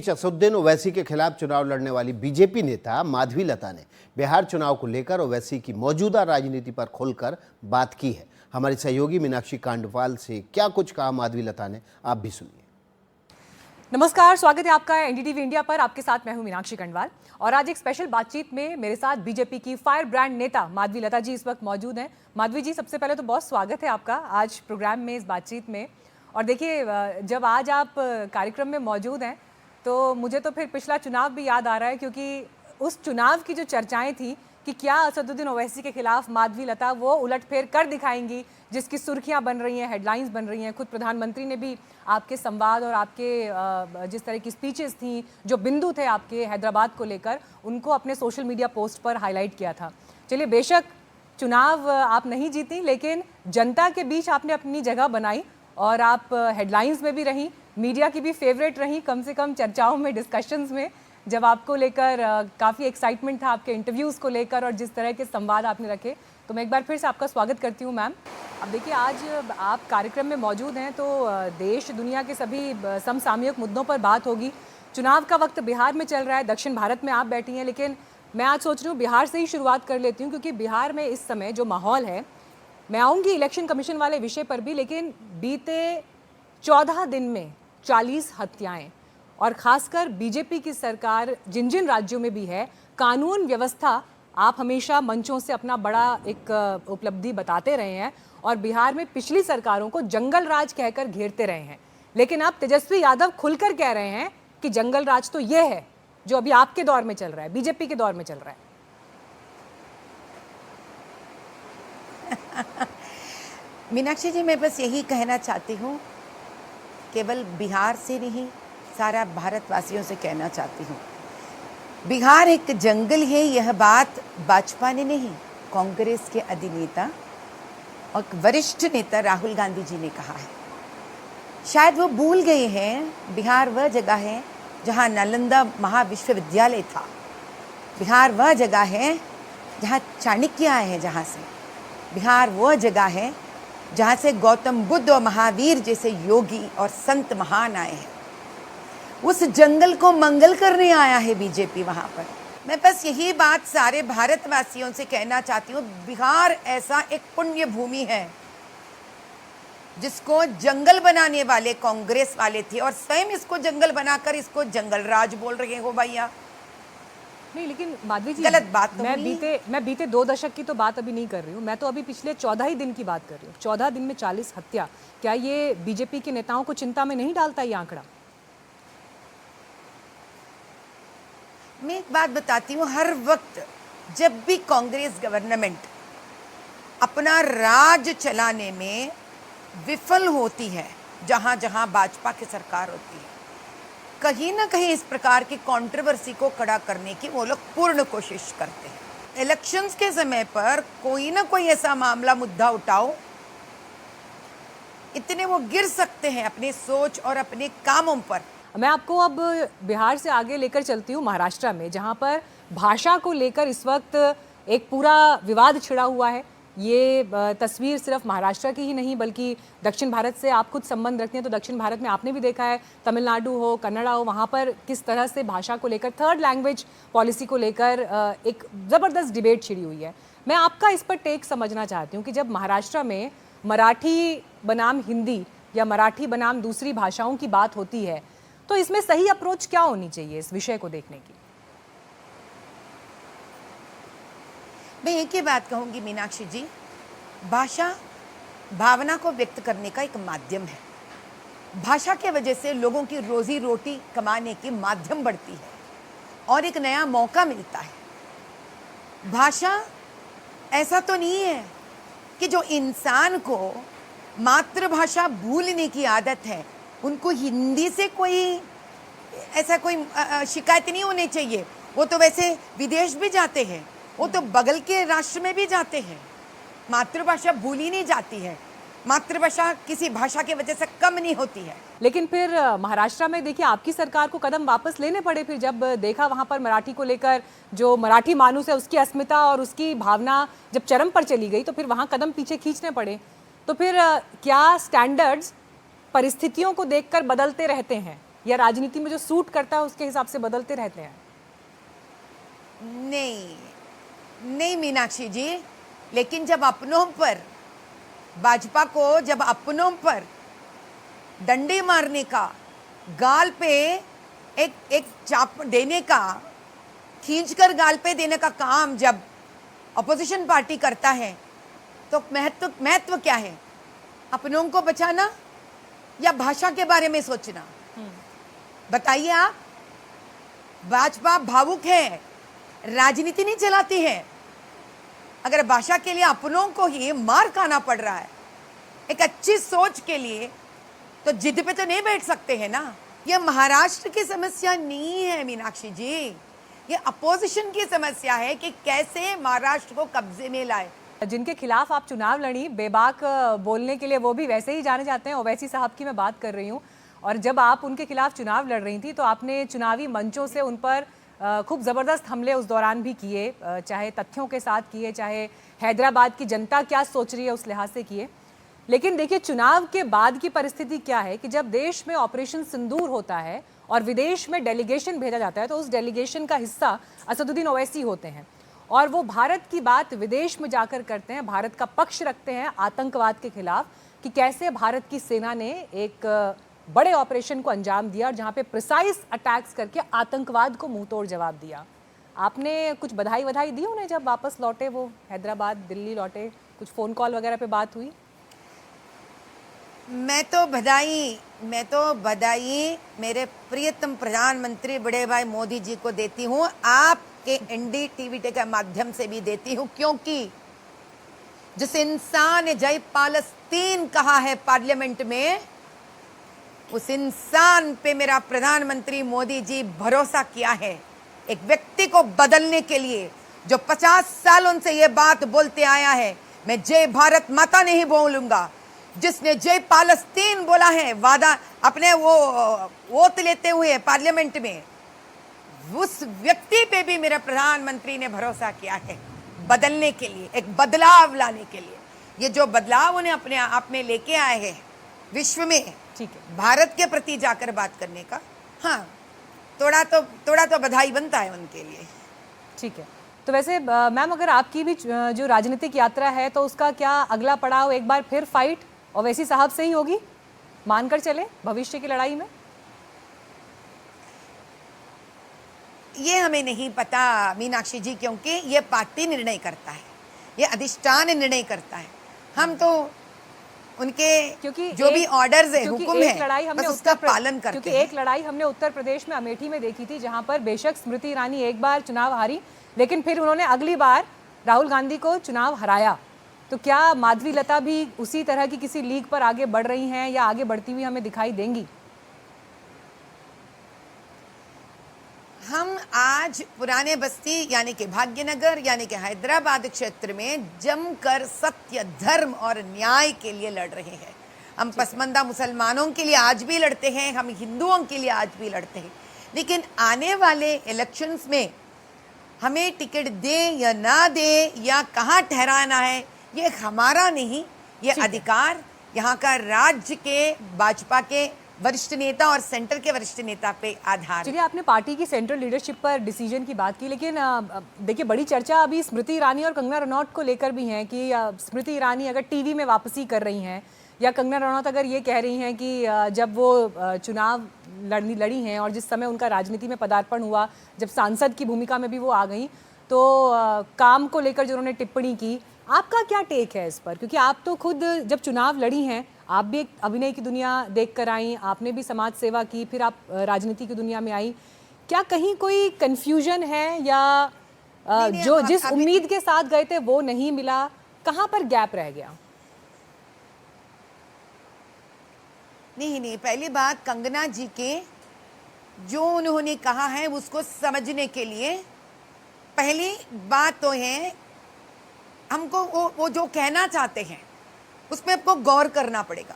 असदुद्दीन ओवैसी के खिलाफ चुनाव लड़ने वाली बीजेपी नेता माधवी लता ने बिहार चुनाव को लेकर ओवैसी की मौजूदा राजनीति पर खुलकर बात की है। हमारी सहयोगी मीनाक्षी कांडपाल से क्या कुछ कहा माधवी लता ने, आप भी सुनिए। नमस्कार, स्वागत है आपका एनडीटीवी इंडिया पर। आपके साथ मैं हूं मीनाक्षी कांडपाल और आज एक स्पेशल बातचीत में मेरे साथ बीजेपी की फायर ब्रांड नेता माधवी लता जी इस वक्त मौजूद हैं। माधवी जी, सबसे पहले तो बहुत स्वागत है आपका आज प्रोग्राम में, इस बातचीत में। और देखिए, जब आज आप कार्यक्रम में मौजूद हैं तो मुझे तो फिर पिछला चुनाव भी याद आ रहा है, क्योंकि उस चुनाव की जो चर्चाएं थी कि क्या असदुद्दीन ओवैसी के खिलाफ माधवी लता वो उलटफेर कर दिखाएंगी, जिसकी सुर्खियां बन रही हैं, हेडलाइंस बन रही हैं। खुद प्रधानमंत्री ने भी आपके संवाद और आपके जिस तरह की स्पीचेस थी, जो बिंदु थे आपके हैदराबाद को लेकर, उनको अपने सोशल मीडिया पोस्ट पर हाईलाइट किया था। चलिए, बेशक चुनाव आप नहीं जीती, लेकिन जनता के बीच आपने अपनी जगह बनाई और आप हेडलाइंस में भी रहीं, मीडिया की भी फेवरेट रहीं, कम से कम चर्चाओं में, डिस्कशंस में, जब आपको लेकर काफ़ी एक्साइटमेंट था आपके इंटरव्यूज़ को लेकर और जिस तरह के संवाद आपने रखे। तो मैं एक बार फिर से आपका स्वागत करती हूँ मैम। अब देखिए, आज आप कार्यक्रम में मौजूद हैं तो देश दुनिया के सभी समसामयिक मुद्दों पर बात होगी। चुनाव का वक्त बिहार में चल रहा है, दक्षिण भारत में आप बैठी हैं, लेकिन मैं आज सोच रही हूँ बिहार से ही शुरुआत कर लेती हूँ, क्योंकि बिहार में इस समय जो माहौल है, मैं आऊँगी इलेक्शन कमीशन वाले विषय पर भी, लेकिन बीते 14 दिन में 40 हत्याएं, और खासकर बीजेपी की सरकार जिन जिन राज्यों में भी है, कानून व्यवस्था आप हमेशा मंचों से अपना बड़ा एक उपलब्धि बताते रहे हैं और बिहार में पिछली सरकारों को जंगल राज कहकर घेरते रहे हैं। लेकिन अब तेजस्वी यादव खुलकर कह रहे हैं कि जंगल राज तो ये है जो अभी आपके दौर में चल रहा है, बीजेपी के दौर में चल रहा है। मीनाक्षी जी, मैं बस यही कहना चाहती हूँ, केवल बिहार से नहीं, सारा भारतवासियों से कहना चाहती हूँ, बिहार एक जंगल है। यह बात भाजपा ने नहीं, कांग्रेस के अधिनेता और वरिष्ठ नेता राहुल गांधी जी ने कहा है। शायद वो भूल गए हैं, बिहार वह जगह है जहाँ नालंदा महाविश्वविद्यालय था। बिहार वह जगह है जहाँ चाणक्य आए हैं, जहाँ से बिहार वह जगह है जहाँ से गौतम बुद्ध और महावीर जैसे योगी और संत महान आए हैं। उस जंगल को मंगल करने आया है बीजेपी वहाँ पर। मैं बस यही बात सारे भारतवासियों से कहना चाहती हूँ, बिहार ऐसा एक पुण्य भूमि है जिसको जंगल बनाने वाले कांग्रेस वाले थे और स्वयं इसको जंगल बनाकर इसको जंगल राज बोल रहे हो भैया। नहीं, लेकिन माधवी जी, गलत बात तो मैं बीते 2 दशक की तो बात अभी नहीं कर रही हूँ, मैं तो अभी पिछले 14 ही दिन की बात कर रही हूँ। 14 दिन में 40 हत्या, क्या ये बीजेपी के नेताओं को चिंता में नहीं डालता ये आंकड़ा? मैं एक बात बताती हूँ, हर वक्त जब भी कांग्रेस गवर्नमेंट अपना राज चलाने में विफल होती है, जहाँ जहाँ भाजपा की सरकार होती है, कहीं ना कहीं इस प्रकार की कंट्रोवर्सी को खड़ा करने की वो लोग पूर्ण कोशिश करते हैं। इलेक्शंस के समय पर कोई ना कोई ऐसा मामला, मुद्दा उठाओ, इतने वो गिर सकते हैं अपनी सोच और अपने कामों पर। मैं आपको अब बिहार से आगे लेकर चलती हूँ महाराष्ट्र में, जहाँ पर भाषा को लेकर इस वक्त एक पूरा विवाद छिड़ा हुआ है। ये तस्वीर सिर्फ महाराष्ट्र की ही नहीं, बल्कि दक्षिण भारत से आप खुद संबंध रखते हैं, तो दक्षिण भारत में आपने भी देखा है, तमिलनाडु हो, कन्नड़ा हो, वहाँ पर किस तरह से भाषा को लेकर, थर्ड लैंग्वेज पॉलिसी को लेकर एक ज़बरदस्त डिबेट छिड़ी हुई है। मैं आपका इस पर टेक समझना चाहती हूँ कि जब महाराष्ट्र में मराठी बनाम हिंदी या मराठी बनाम दूसरी भाषाओं की बात होती है, तो इसमें सही अप्रोच क्या होनी चाहिए इस विषय को देखने की? मैं एक ही बात कहूंगी मीनाक्षी जी, भाषा भावना को व्यक्त करने का एक माध्यम है। भाषा के वजह से लोगों की रोजी रोटी कमाने की माध्यम बढ़ती है और एक नया मौका मिलता है। भाषा ऐसा तो नहीं है कि जो इंसान को मातृभाषा भूलने की आदत है, उनको हिंदी से कोई ऐसा कोई शिकायत नहीं होनी चाहिए। वो तो वैसे विदेश भी जाते हैं, वो तो बगल के राष्ट्र में भी जाते हैं। मातृभाषा भूली नहीं जाती है, मातृभाषा किसी भाषा की वजह से कम नहीं होती है। लेकिन फिर महाराष्ट्र में देखिए, आपकी सरकार को कदम वापस लेने पड़े फिर, जब देखा वहाँ पर मराठी को लेकर जो मराठी मानुस है उसकी अस्मिता और उसकी भावना जब चरम पर चली गई, तो फिर वहाँ कदम पीछे खींचने पड़े। तो फिर क्या स्टैंडर्ड्स परिस्थितियों को देखकर बदलते रहते हैं, या राजनीति में जो सूट करता है उसके हिसाब से बदलते रहते हैं? नहीं मीनाक्षी जी, लेकिन जब अपनों पर, भाजपा को जब अपनों पर डंडे मारने का, गाल पे एक चाप देने का, खींचकर गाल पे देने का काम जब अपोजिशन पार्टी करता है तो महत्व क्या है? अपनों को बचाना या भाषा के बारे में सोचना? बताइए आप। भाजपा भावुक है, राजनीति नहीं चलाती है। अगर भाषा के लिए अपनों को ही मार खाना पड़ रहा है एक अच्छी सोच के लिए, तो जिद पे तो नहीं बैठ सकते हैं ना। ये महाराष्ट्र की समस्या नहीं है मीनाक्षी जी, ये अपोजिशन की समस्या है कि कैसे महाराष्ट्र को कब्जे में लाए। जिनके खिलाफ आप चुनाव लड़ी, बेबाक बोलने के लिए वो भी वैसे ही जाने जाते हैं, ओवैसी साहब की मैं बात कर रही हूँ। और जब आप उनके खिलाफ चुनाव लड़ रही थी तो आपने चुनावी मंचों से उन पर खूब ज़बरदस्त हमले उस दौरान भी किए, चाहे तथ्यों के साथ किए, चाहे हैदराबाद की जनता क्या सोच रही है उस लिहाज से किए। लेकिन देखिए, चुनाव के बाद की परिस्थिति क्या है कि जब देश में ऑपरेशन सिंदूर होता है और विदेश में डेलीगेशन भेजा जाता है, तो उस डेलीगेशन का हिस्सा असदुद्दीन ओवैसी होते हैं और वो भारत की बात विदेश में जाकर करते हैं, भारत का पक्ष रखते हैं आतंकवाद के खिलाफ, कि कैसे भारत की सेना ने एक बड़े ऑपरेशन को अंजाम दिया और जहां पे प्रिसाइज अटैक्स करके आतंकवाद को मुंहतोड़ जवाब दिया। आपने कुछ बधाई दी उन्हें जब वापस लौटे, वो हैदराबाद दिल्ली लौटे? कुछ फ़ोन कॉल वगैरह पे बात हुई? मैं तो बधाई मेरे प्रियतम प्रधानमंत्री बड़े भाई मोदी जी को देती हूँ, आपके NDTV के माध्यम से भी देती हूँ, क्योंकि जिस इंसान ने जय पालस्तीन कहा है पार्लियामेंट में, उस इंसान पे मेरा प्रधानमंत्री मोदी जी भरोसा किया है एक व्यक्ति को बदलने के लिए जो 50 सालों से ये बात बोलते आया है, मैं जय भारत माता नहीं बोलूंगा, जिसने जय पालस्तीन बोला है, वादा अपने वो वोट लेते हुए पार्लियामेंट में, उस व्यक्ति पे भी मेरा प्रधानमंत्री ने भरोसा किया है बदलने के लिए, एक बदलाव लाने के लिए। ये जो बदलाव उन्हें अपने आप में लेके आए हैं विश्व में, ठीक है, भारत के प्रति जाकर बात करने का, हाँ, थोड़ा तो बधाई बनता है उनके लिए। ठीक है। तो वैसे मैम, अगर आपकी भी जो राजनीतिक यात्रा है तो उसका क्या अगला पड़ाव एक बार फिर फाइट ओवैसी साहब से ही होगी, मानकर चले भविष्य की लड़ाई में? ये हमें नहीं पता मीनाक्षी जी, क्योंकि ये पार्टी निर्णय करता है, ये अधिष्ठान निर्णय करता है। हम तो उनके क्योंकि जो भी ऑर्डर्स है, हुक्म है, बस उसका पालन करते हैं। क्योंकि एक लड़ाई हमने उत्तर प्रदेश में अमेठी में देखी थी, जहां पर बेशक स्मृति ईरानी एक बार चुनाव हारी, लेकिन फिर उन्होंने अगली बार राहुल गांधी को चुनाव हराया। तो क्या माधवी लता भी उसी तरह की किसी लीग पर आगे बढ़ रही हैं या आगे बढ़ती हुई हमें दिखाई देंगी? हम आज पुराने बस्ती यानी कि भाग्यनगर यानी कि हैदराबाद क्षेत्र में जमकर सत्य, धर्म और न्याय के लिए लड़ रहे हैं। हम पसमंदा मुसलमानों के लिए आज भी लड़ते हैं, हम हिंदुओं के लिए आज भी लड़ते हैं, लेकिन आने वाले इलेक्शंस में हमें टिकट दे या ना दे या कहाँ ठहराना है, ये हमारा नहीं, ये अधिकार यहाँ का राज्य के भाजपा के वरिष्ठ नेता और सेंटर के वरिष्ठ नेता पे आधार। चलिए, आपने पार्टी की सेंट्रल लीडरशिप पर डिसीजन की बात की, लेकिन देखिए, बड़ी चर्चा अभी स्मृति ईरानी और कंगना रनौत को लेकर भी है कि स्मृति ईरानी अगर टीवी में वापसी कर रही हैं या कंगना रनौत अगर ये कह रही हैं कि जब वो चुनाव लड़ी हैं और जिस समय उनका राजनीति में पदार्पण हुआ, जब सांसद की भूमिका में भी वो आ गई, तो काम को लेकर जो उन्होंने टिप्पणी की, आपका क्या टेक है इस पर? क्योंकि आप तो खुद जब चुनाव लड़ी हैं, आप भी एक अभिनय की दुनिया देख कर आई, आपने भी समाज सेवा की, फिर आप राजनीति की दुनिया में आई, क्या कहीं कोई कंफ्यूजन है या जो जिस उम्मीद के साथ गए थे वो नहीं मिला, कहाँ पर गैप रह गया? नहीं, पहली बात, कंगना जी के जो उन्होंने कहा है उसको समझने के लिए पहली बात तो है, हमको वो जो कहना चाहते हैं उसमें आपको गौर करना पड़ेगा।